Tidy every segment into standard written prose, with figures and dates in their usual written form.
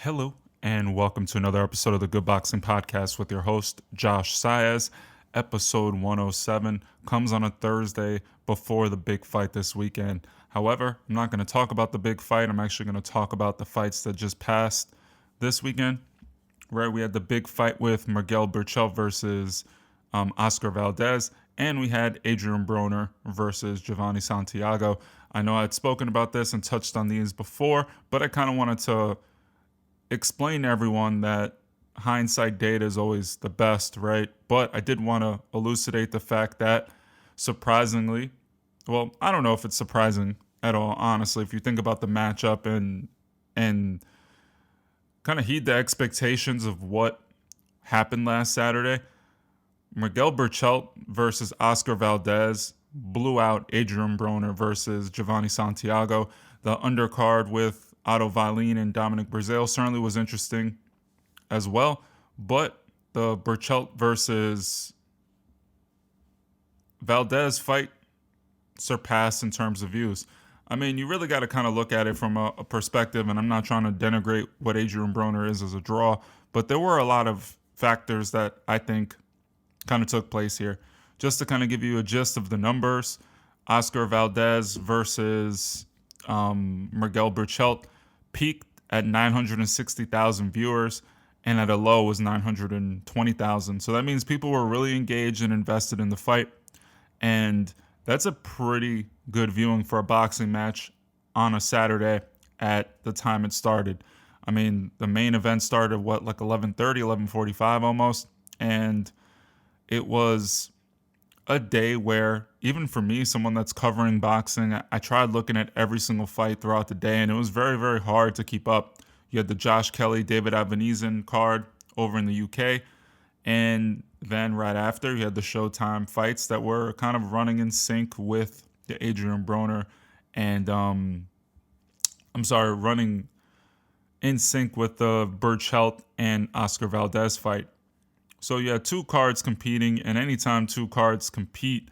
Hello, and welcome to another episode of the Good Boxing Podcast with your host, Josh Saez. Episode 107 comes on a Thursday before the big fight this weekend. However, I'm not going to talk about the big fight. I'm actually going to talk about the fights that just passed this weekend. Right, we had the big fight with Miguel Berchelt versus Oscar Valdez, and we had Adrian Broner versus Giovanni Santiago. I know I had spoken about this and touched on these before, but I kind of wanted to explain to everyone that hindsight data is always the best, right? But I did want to elucidate the fact that surprisingly, well, I don't know if it's surprising at all, honestly, if you think about the matchup and kind of heed the expectations of what happened last Saturday. Miguel Berchelt versus Oscar Valdez blew out Adrian Broner versus Giovanni Santiago. The undercard with Otto Vailin and Dominic Breazeale certainly was interesting as well, but the Berchelt versus Valdez fight surpassed in terms of views. I mean, you really got to kind of look at it from a perspective, and I'm not trying to denigrate what Adrian Broner is as a draw, but there were a lot of factors that I think kind of took place here. Just to kind of give you a gist of the numbers, Oscar Valdez versus Miguel Berchelt peaked at 960,000 viewers, and at a low was 920,000. So that means people were really engaged and invested in the fight, and that's a pretty good viewing for a boxing match on a Saturday at the time it started. I mean, the main event started, like 11:30, 11:45 almost, and it was a day where, even for me, someone that's covering boxing, I tried looking at every single fight throughout the day, and it was very, very hard to keep up. You had the Josh Kelly, David Avenizin card over in the UK, and then right after, you had the Showtime fights that were kind of running in sync with the Adrian Broner and, running in sync with the Berchelt and Oscar Valdez fight. So you had two cards competing, and anytime two cards compete,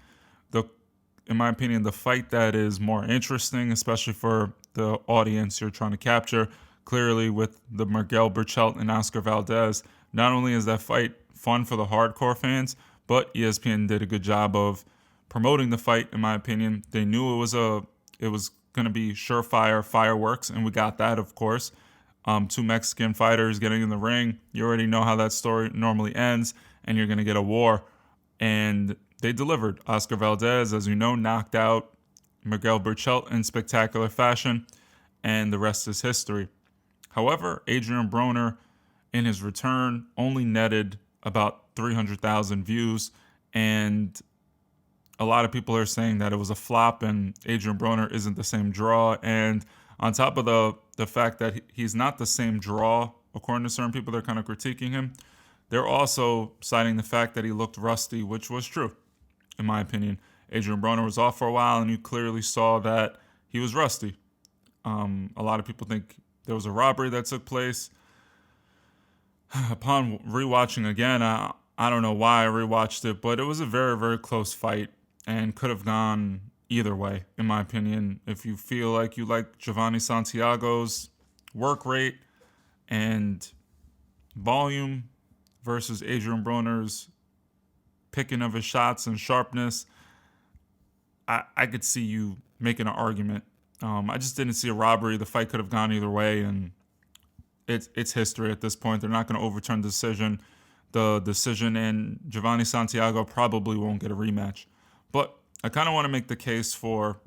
in my opinion, the fight that is more interesting, especially for the audience you're trying to capture, clearly with the Miguel Berchelt and Oscar Valdez, not only is that fight fun for the hardcore fans, but ESPN did a good job of promoting the fight, in my opinion. They knew it was going to be surefire fireworks, and we got that, of course. Two Mexican fighters getting in the ring. You already know how that story normally ends, and you're going to get a war. And they delivered. Oscar Valdez, as you know, knocked out Miguel Berchelt in spectacular fashion, and the rest is history. However, Adrian Broner, in his return, only netted about 300,000 views, and a lot of people are saying that it was a flop and Adrian Broner isn't the same draw. And on top of the fact that he's not the same draw, according to certain people, they're kind of critiquing him, they're also citing the fact that he looked rusty, which was true, in my opinion. Adrian Broner was off for a while, and you clearly saw that he was rusty. A lot of people think there was a robbery that took place. Upon rewatching again, I don't know why I rewatched it, but it was a very, very close fight and could have gone either way, in my opinion. If you feel like you like Giovanni Santiago's work rate and volume versus Adrian Broner's picking of his shots and sharpness, I could see you making an argument. I just didn't see a robbery. The fight could have gone either way, and it's history at this point. They're not going to overturn the decision. The decision, and Giovanni Santiago probably won't get a rematch. But I kind of want to make the case for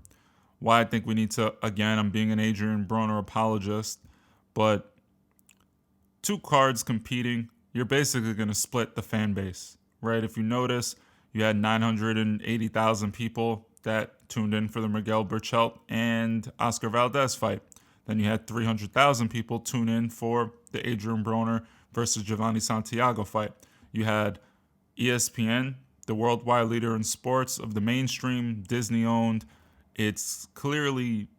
why I think we need to, again, I'm being an Adrian Broner apologist, but two cards competing, you're basically going to split the fan base, right? If you notice, you had 980,000 people that tuned in for the Miguel Berchelt and Oscar Valdez fight. Then you had 300,000 people tune in for the Adrian Broner versus Giovanni Santiago fight. You had ESPN, the worldwide leader in sports of the mainstream, Disney-owned. It's clearly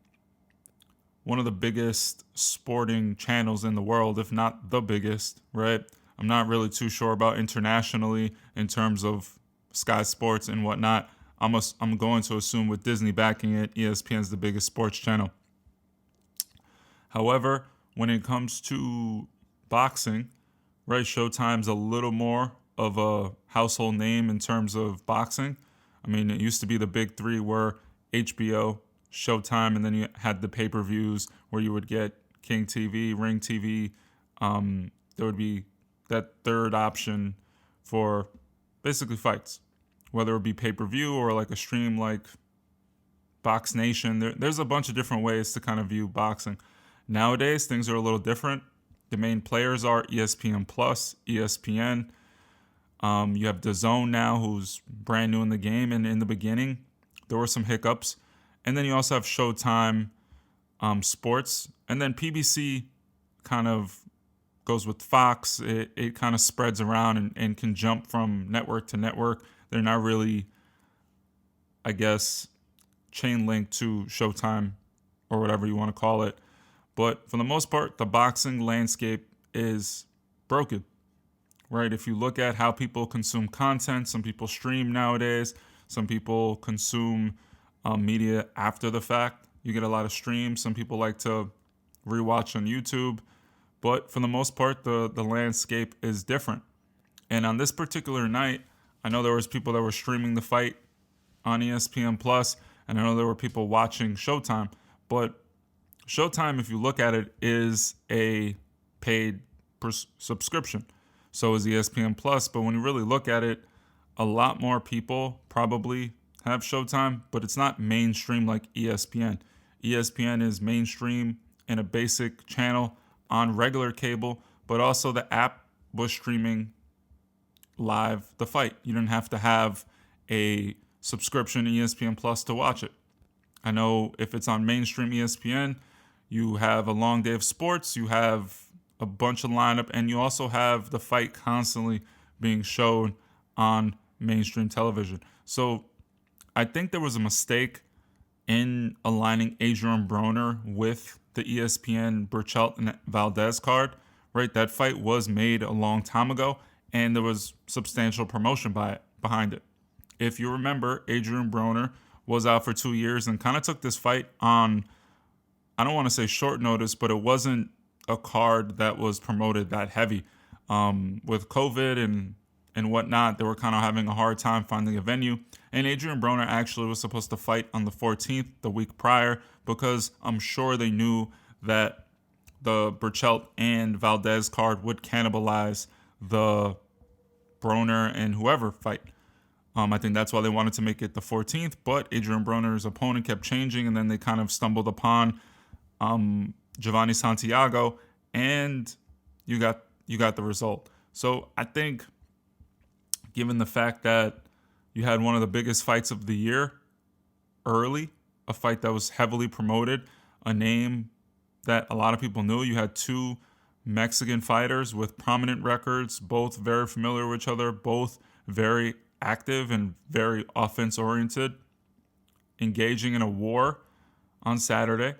one of the biggest sporting channels in the world, if not the biggest, right? I'm not really too sure about internationally in terms of Sky Sports and whatnot. I'm going to assume with Disney backing it, ESPN is the biggest sports channel. However, when it comes to boxing, right? Showtime's a little more of a household name in terms of boxing. I mean, it used to be the big three were HBO, Showtime, and then you had the pay-per-views where you would get King TV, Ring TV. There would be that third option for basically fights, whether it be pay-per-view or like a stream like Box Nation. There's a bunch of different ways to kind of view boxing. Nowadays, things are a little different. The main players are ESPN Plus, ESPN. You have DAZN now, who's brand new in the game, and in the beginning, there were some hiccups. And then you also have Showtime Sports, and then PBC kind of goes with Fox. It kind of spreads around and can jump from network to network. They're not really, I guess, chain linked to Showtime or whatever you want to call it. But for the most part, the boxing landscape is broken, right? If you look at how people consume content, some people stream nowadays, some people consume media after the fact. You get a lot of streams. Some people like to rewatch on YouTube. But for the most part, the landscape is different. And on this particular night, I know there was people that were streaming the fight on ESPN Plus, and I know there were people watching Showtime. But Showtime, if you look at it, is a paid subscription. So is ESPN Plus. But when you really look at it, a lot more people probably have Showtime, but it's not mainstream like ESPN. ESPN is mainstream in a basic channel on regular cable, but also the app was streaming live the fight. You didn't have to have a subscription to ESPN Plus to watch it. I know if it's on mainstream ESPN, you have a long day of sports, you have a bunch of lineup, and you also have the fight constantly being shown on mainstream television. So I think there was a mistake in aligning Adrian Broner with the ESPN Berchelt and Valdez card, right? That fight was made a long time ago, and there was substantial promotion behind it. If you remember, Adrian Broner was out for 2 years and kind of took this fight on, I don't want to say short notice, but it wasn't a card that was promoted that heavy. With COVID and whatnot, they were kind of having a hard time finding a venue. And Adrian Broner actually was supposed to fight on the 14th, the week prior, because I'm sure they knew that the Berchelt and Valdez card would cannibalize the Broner and whoever fight. I think that's why they wanted to make it the 14th, but Adrian Broner's opponent kept changing, and then they kind of stumbled upon Giovanni Santiago, and you got the result. So I think, given the fact that you had one of the biggest fights of the year early, a fight that was heavily promoted, a name that a lot of people knew. You had two Mexican fighters with prominent records, both very familiar with each other, both very active and very offense-oriented, engaging in a war on Saturday.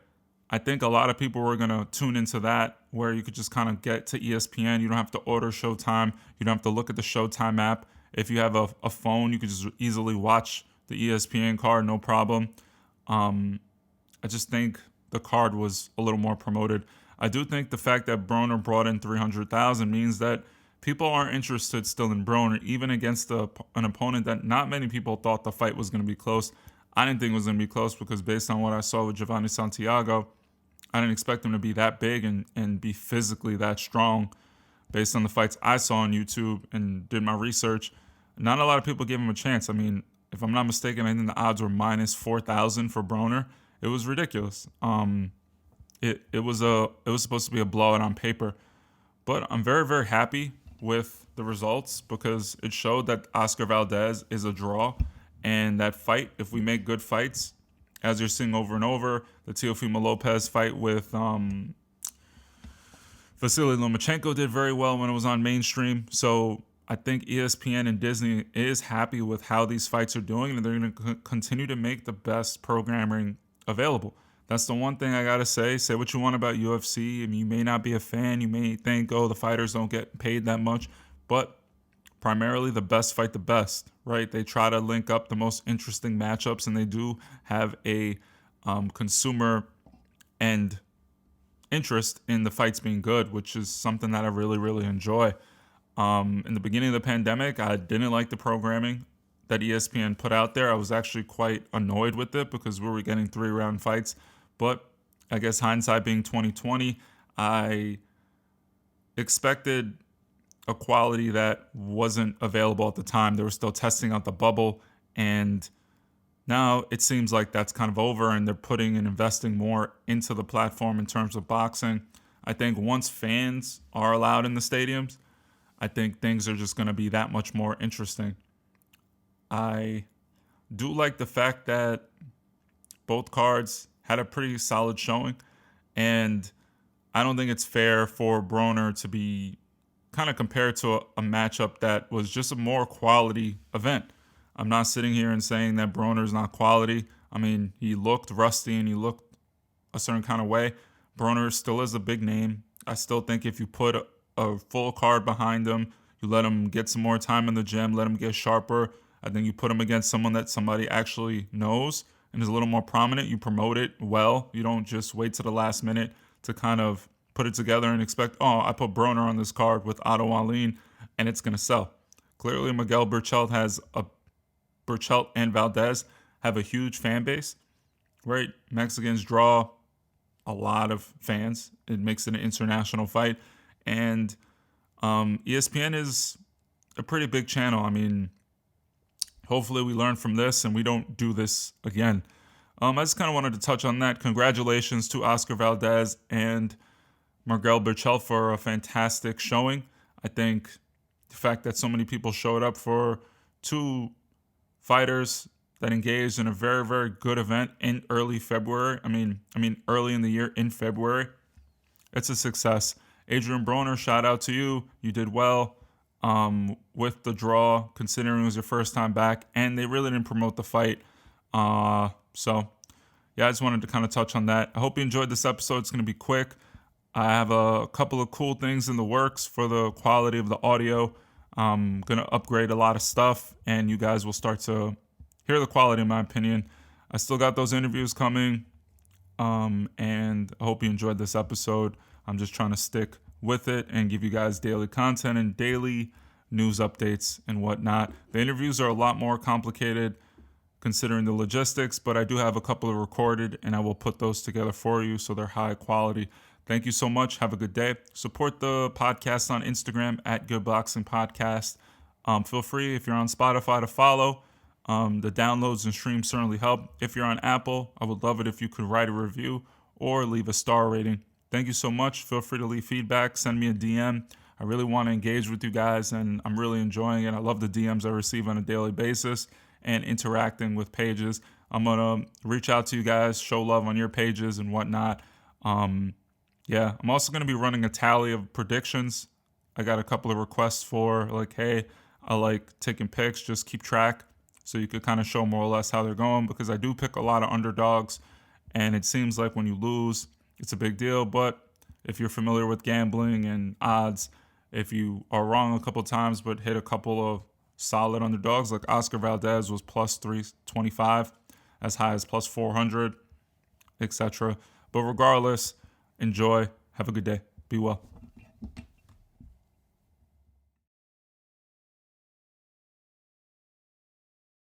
I think a lot of people were going to tune into that, where you could just kind of get to ESPN. You don't have to order Showtime. You don't have to look at the Showtime app. If you have a phone, you could just easily watch the ESPN card, no problem. I just think the card was a little more promoted. I do think the fact that Broner brought in 300,000 means that people aren't interested still in Broner, even against an opponent that not many people thought the fight was going to be close. I didn't think it was going to be close because based on what I saw with Giovanni Santiago, I didn't expect him to be that big and be physically that strong. Based on the fights I saw on YouTube and did my research, not a lot of people gave him a chance. I mean, if I'm not mistaken, I think the odds were minus 4,000 for Broner. It was ridiculous. It was supposed to be a blowout on paper, but I'm very, very happy with the results because it showed that Oscar Valdez is a draw, and that fight, if we make good fights, as you're seeing over and over, the Teofimo Lopez fight with Vasily Lomachenko did very well when it was on mainstream. So I think ESPN and Disney is happy with how these fights are doing, and they're going to continue to make the best programming available. That's the one thing I got to say. Say what you want about UFC. I mean, you may not be a fan. You may think, oh, the fighters don't get paid that much. But primarily the best fight the best, right? They try to link up the most interesting matchups, and they do have a consumer end interest in the fights being good, which is something that I really, really enjoy. In the beginning of the pandemic, I didn't like the programming that ESPN put out there. I was actually quite annoyed with it because we were getting 3-round fights. But I guess hindsight being 2020, I expected a quality that wasn't available at the time. They were still testing out the bubble, and now it seems like that's kind of over, and they're putting and investing more into the platform in terms of boxing. I think once fans are allowed in the stadiums, I think things are just going to be that much more interesting. I do like the fact that both cards had a pretty solid showing, and I don't think it's fair for Broner to be kind of compared to a matchup that was just a more quality event. I'm not sitting here and saying that Broner's not quality. I mean, he looked rusty and he looked a certain kind of way. Broner still is a big name. I still think if you put a full card behind him, you let him get some more time in the gym, let him get sharper. I think you put him against someone that somebody actually knows and is a little more prominent. You promote it well. You don't just wait to the last minute to kind of put it together and expect, oh, I put Broner on this card with Otto Wallin and it's going to sell. Clearly, Berchelt and Valdez have a huge fan base, right? Mexicans draw a lot of fans. It makes it an international fight. And ESPN is a pretty big channel. I mean, hopefully we learn from this and we don't do this again. I just kind of wanted to touch on that. Congratulations to Oscar Valdez and Miguel Berchelt for a fantastic showing. I think the fact that so many people showed up for two fighters that engaged in a very, very good event in early February. I mean, early in the year in February. It's a success. Adrian Broner, shout out to you. You did well with the draw, considering it was your first time back, and they really didn't promote the fight. So, yeah, I just wanted to kind of touch on that. I hope you enjoyed this episode. It's going to be quick. I have a couple of cool things in the works for the quality of the audio. I'm going to upgrade a lot of stuff, and you guys will start to hear the quality, in my opinion. I still got those interviews coming, and I hope you enjoyed this episode. I'm just trying to stick with it and give you guys daily content and daily news updates and whatnot. The interviews are a lot more complicated considering the logistics, but I do have a couple of recorded, and I will put those together for you so they're high quality. Thank you so much. Have a good day. Support the podcast on Instagram at Good Boxing Podcast. Feel free, if you're on Spotify, to follow. The downloads and streams certainly help. If you're on Apple, I would love it if you could write a review or leave a star rating. Thank you so much. Feel free to leave feedback. Send me a DM. I really want to engage with you guys, and I'm really enjoying it. I love the DMs I receive on a daily basis and interacting with pages. I'm going to reach out to you guys, show love on your pages and whatnot. Yeah, I'm also going to be running a tally of predictions. I got a couple of requests for, like, hey, I like taking picks, just keep track so you could kind of show more or less how they're going, because I do pick a lot of underdogs, and it seems like when you lose, it's a big deal. But if you're familiar with gambling and odds, if you are wrong a couple times but hit a couple of solid underdogs, like Oscar Valdez was plus 325, as high as plus 400, etc. But regardless, enjoy. Have a good day. Be well.